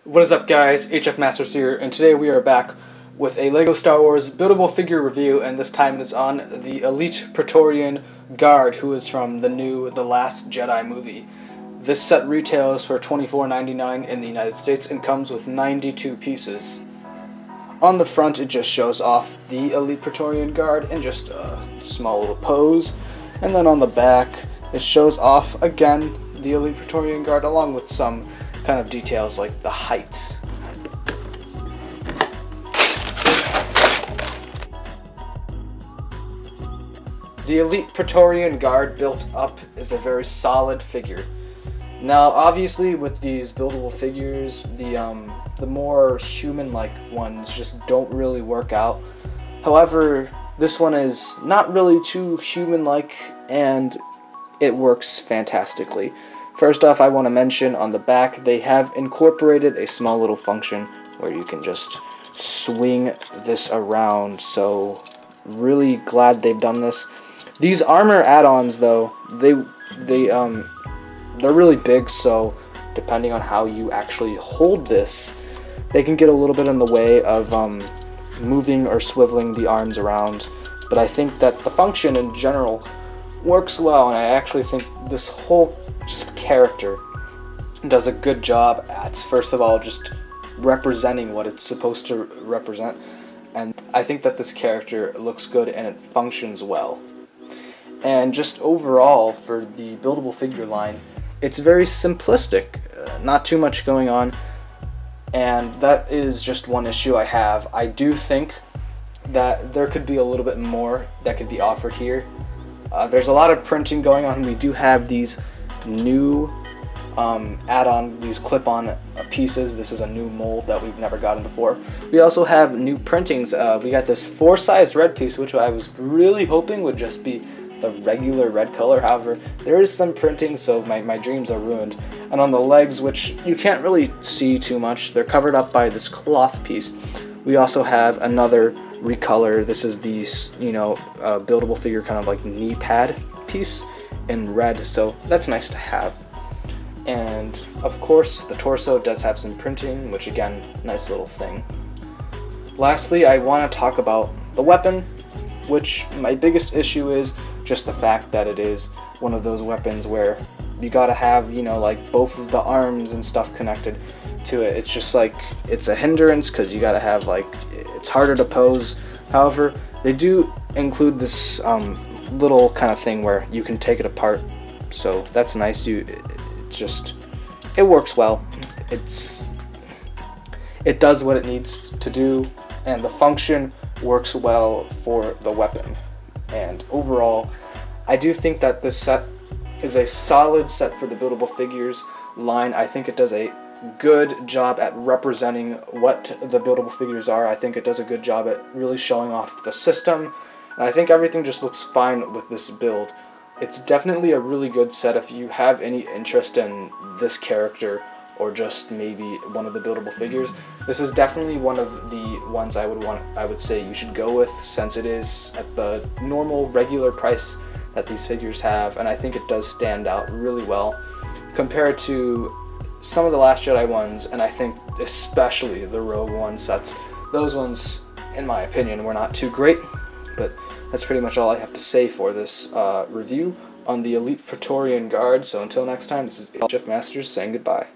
What is up, guys? Hfmasters here, and today we are back with a LEGO Star Wars buildable figure review, and this time it is on the Elite Praetorian Guard, who is from The Last Jedi movie. This set retails for $24.99 in the United States and comes with 92 pieces. On the front, it just shows off the Elite Praetorian Guard in just a small little pose, and then on the back, it shows off again the Elite Praetorian Guard along with some kind of details like the height. The Elite Praetorian Guard built up is a very solid figure. Now obviously with these buildable figures, the more human-like ones just don't really work out. However, this one is not really too human-like and it works fantastically. First off, I want to mention on the back they have incorporated a small little function where you can just swing this around, so really glad they've done this. These armor add-ons though, they're really big, so depending on how you actually hold this, they can get a little bit in the way of moving or swiveling the arms around, but I think that the function in general works well, and I actually think this whole character does a good job at, first of all, just representing what it's supposed to represent, and I think that this character looks good and it functions well. And just overall, for the buildable figure line, it's very simplistic, not too much going on, and that is just one issue I have. I do think that there could be a little bit more that could be offered here. There's a lot of printing going on. We do have these new add-on, these clip-on pieces. This is a new mold that we've never gotten before. We also have new printings. We got this 4-size red piece, which I was really hoping would just be the regular red color. However, there is some printing, so my dreams are ruined. And on the legs, which you can't really see too much, they're covered up by this cloth piece. We also have another recolor. This is the buildable figure kind of like knee pad piece in red, so that's nice to have. And of course the torso does have some printing, which again, nice little thing. Lastly, I want to talk about the weapon, which my biggest issue is just the fact that it is one of those weapons where you gotta have, like both of the arms and stuff connected to it. It's just like, it's a hindrance because you gotta have, like, it's harder to pose. However, they do include this little kind of thing where you can take it apart, so that's nice. It works well. It does what it needs to do, and the function works well for the weapon. And overall, I do think that this set is a solid set for the buildable figures line. I think it does a good job at representing what the buildable figures are. I think it does a good job at really showing off the system, and I think everything just looks fine with this build. It's definitely a really good set if you have any interest in this character or just maybe one of the buildable figures. This is definitely one of the ones I would say you should go with, since it is at the normal regular price that these figures have, and I think it does stand out really well compared to some of the Last Jedi ones, and I think especially the Rogue One sets. Those ones, in my opinion, were not too great, but that's pretty much all I have to say for this review on the Elite Praetorian Guard. So until next time, this is Hfmasters saying goodbye.